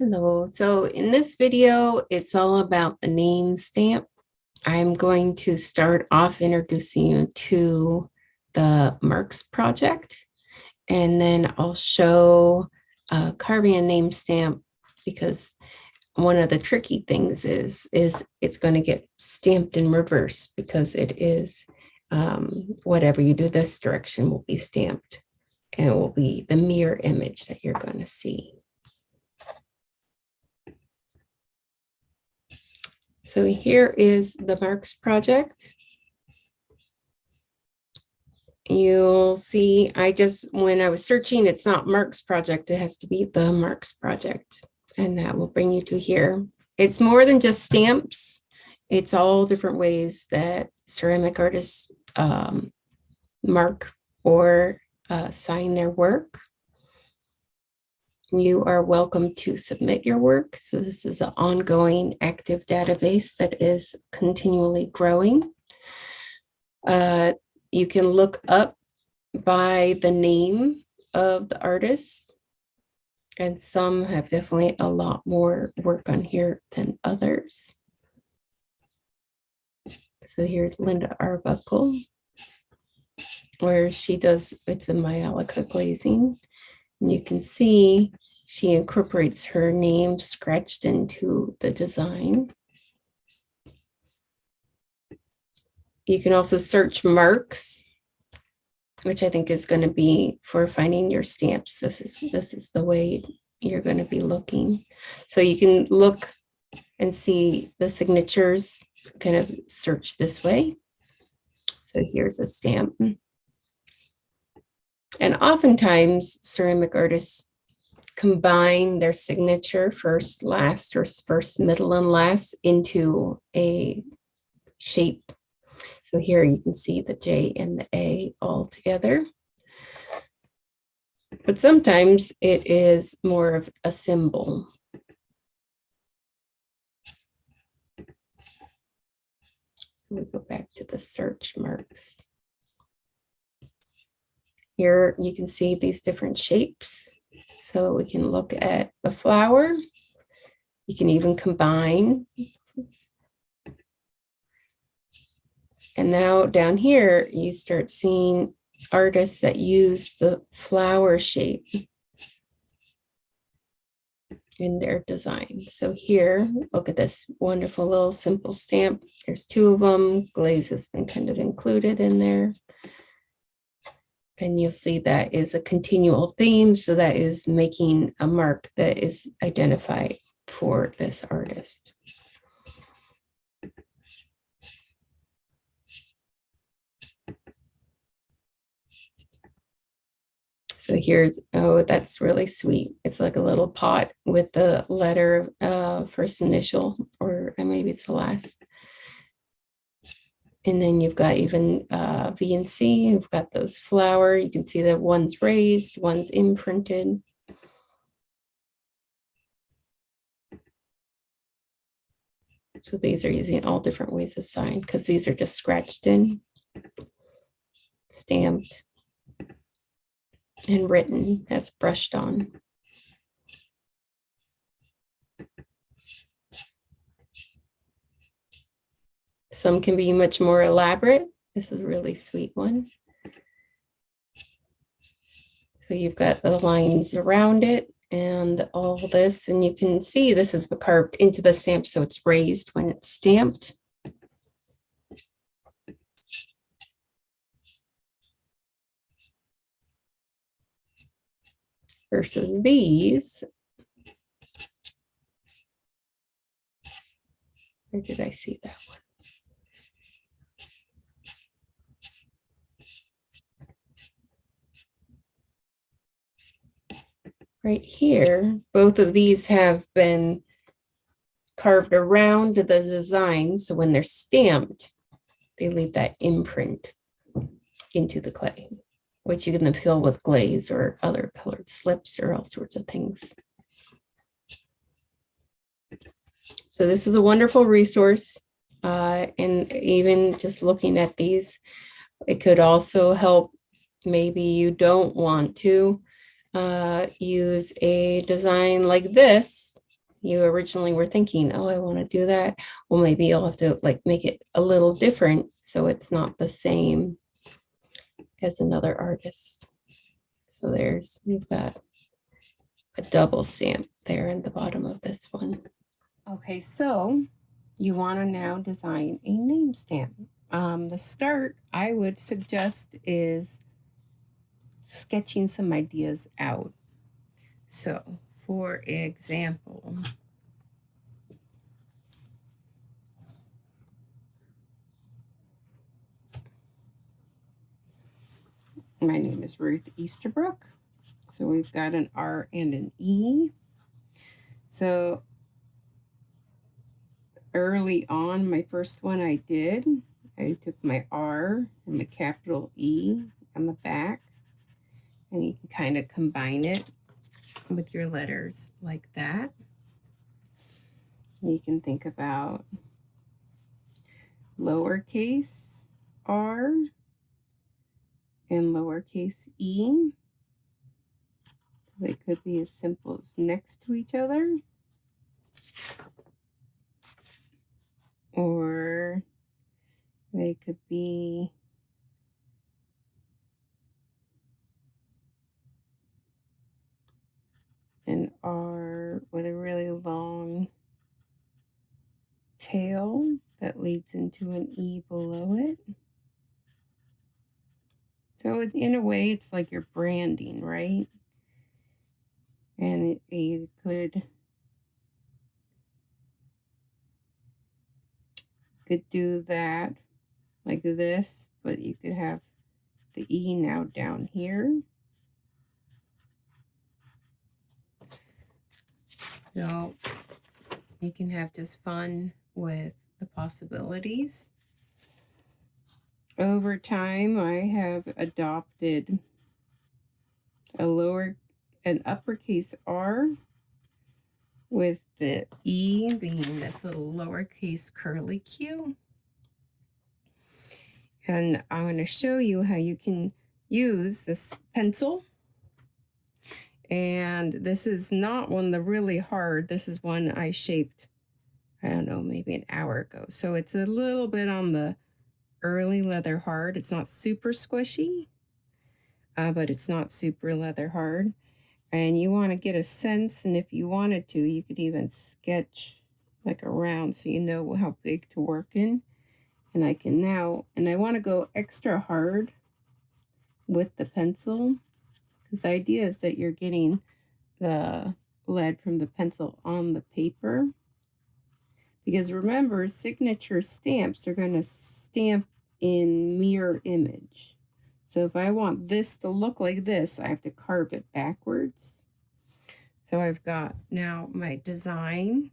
Hello. So in this video, it's all about the name stamp. I'm going to start off introducing you to the Marks project, and then I'll show carving a name stamp because one of the tricky things is it's going to get stamped in reverse because it is whatever you do this direction will be stamped, and it will be the mirror image that you're going to see. So here is the Marks project. You'll see, when I was searching, it's not Marks project, it has to be the Marks project. And that will bring you to here. It's more than just stamps. It's all different ways that ceramic artists mark or sign their work. You are welcome to submit your work. So this is an ongoing active database that is continually growing. You can look up by the name of the artist, and some have definitely a lot more work on here than others. So here's Linda Arbuckle, where she does, it's a Mayalica glazing. And you can see she incorporates her name scratched into the design. You can also search marks, which I think is going to be for finding your stamps. This is the way you're going to be looking. So you can look and see the signatures, kind of search this way. So here's a stamp. And oftentimes ceramic artists combine their signature first, last, or first, middle, and last into a shape. So here you can see the J and the A all together. But sometimes it is more of a symbol. We go back to the search marks. Here you can see these different shapes. So we can look at the flower. You can even combine. And now down here, you start seeing artists that use the flower shape in their design. So here, look at this wonderful little simple stamp. There's two of them. Glaze has been kind of included in there. And you'll see that is a continual theme. So that is making a mark that is identified for this artist. So here's, oh, that's really sweet. It's like a little pot with the letter first initial, or maybe it's the last. And then you've got even V and C. You've got those flower. You can see that one's raised, one's imprinted. So these are using all different ways of sign because these are just scratched in, stamped, and written. That's brushed on. Some can be much more elaborate. This is a really sweet one. So you've got the lines around it and all this, and you can see this is carved into the stamp, so it's raised when it's stamped. Versus these. Where did I see that one? Right here, both of these have been carved around the design. So when they're stamped, they leave that imprint into the clay, which you can then fill with glaze or other colored slips or all sorts of things. So this is a wonderful resource. And even just looking at these, it could also help. Maybe you don't want to use a design like this you originally were thinking, oh, I want to do that. Well, maybe you'll have to like make it a little different so it's not the same as another artist. So you've got a double stamp there in the bottom of this one. Okay, so you want to now design a name stamp. The start I would suggest is sketching some ideas out. So, for example, my name is Ruth Easterbrook. So we've got an R and an E. So early on, my first one I took my R and the capital E on the back, and you can kind of combine it with your letters like that. You can think about lowercase r and lowercase e. So they could be as simple as next to each other, or they could be an R with a really long tail that leads into an E below it. So in a way, it's like you're branding, right? And you could do that like this, but you could have the E now down here. So you can have just fun with the possibilities. Over time, I have adopted an uppercase R with the E being this little lowercase curly Q. And I'm going to show you how you can use this pencil. And this is not one the really hard. This is one I shaped, I don't know, maybe an hour ago. So it's a little bit on the early leather hard. It's not super squishy, but it's not super leather hard. And you want to get a sense, and if you wanted to, you could even sketch like around so you know how big to work in. And I can now, and I want to go extra hard with the pencil, because the idea is that you're getting the lead from the pencil on the paper. Because remember, signature stamps are going to stamp in mirror image. So if I want this to look like this, I have to carve it backwards. So I've got now my design,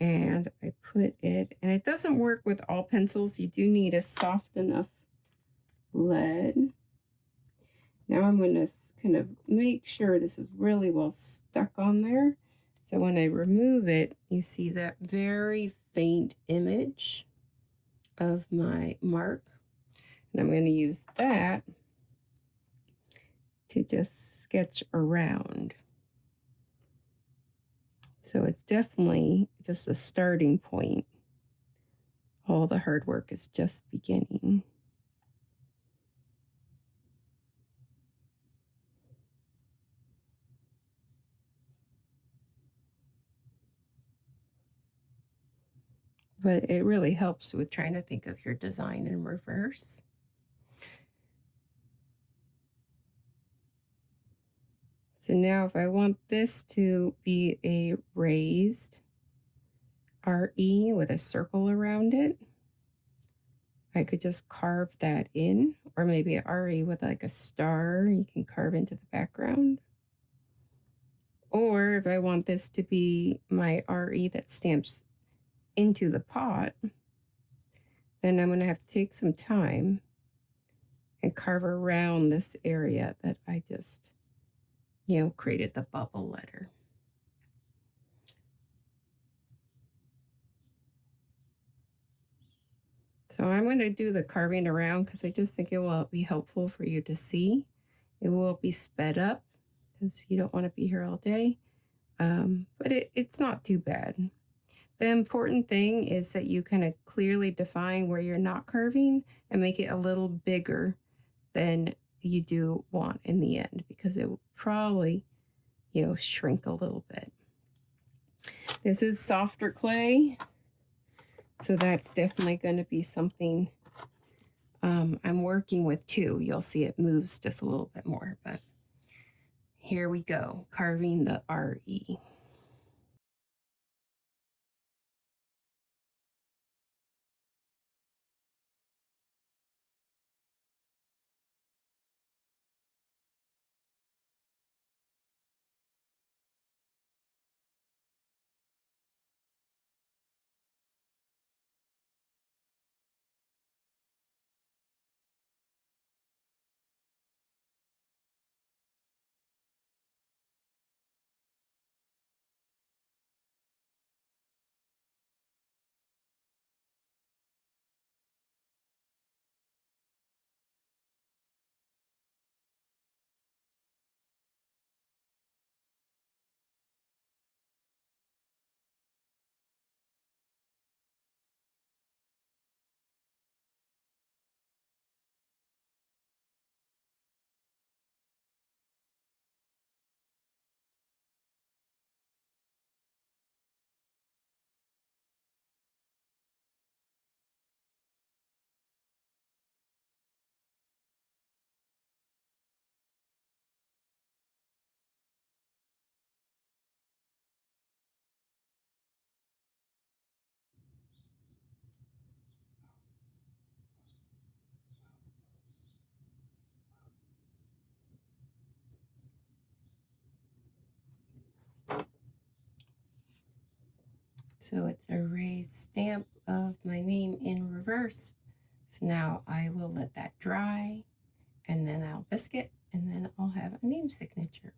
and I put it, and it doesn't work with all pencils. You do need a soft enough lead. Now I'm going to kind of make sure this is really well stuck on there. So when I remove it, you see that very faint image of my mark. And I'm going to use that to just sketch around. So it's definitely just a starting point. All the hard work is just beginning. But it really helps with trying to think of your design in reverse. So now if I want this to be a raised RE with a circle around it, I could just carve that in, or maybe a RE with like a star you can carve into the background. Or if I want this to be my RE that stamps into the pot, then I'm going to have to take some time and carve around this area that I just, created the bubble letter. So I'm going to do the carving around because I just think it will be helpful for you to see. It will be sped up because you don't want to be here all day. but it's not too bad. The important thing is that you kind of clearly define where you're not carving and make it a little bigger than you do want in the end, because it will probably, shrink a little bit. This is softer clay, so that's definitely going to be something I'm working with too. You'll see it moves just a little bit more, but here we go, carving the RE. So it's a raised stamp of my name in reverse. So now I will let that dry, and then I'll biscuit, and then I'll have a name signature.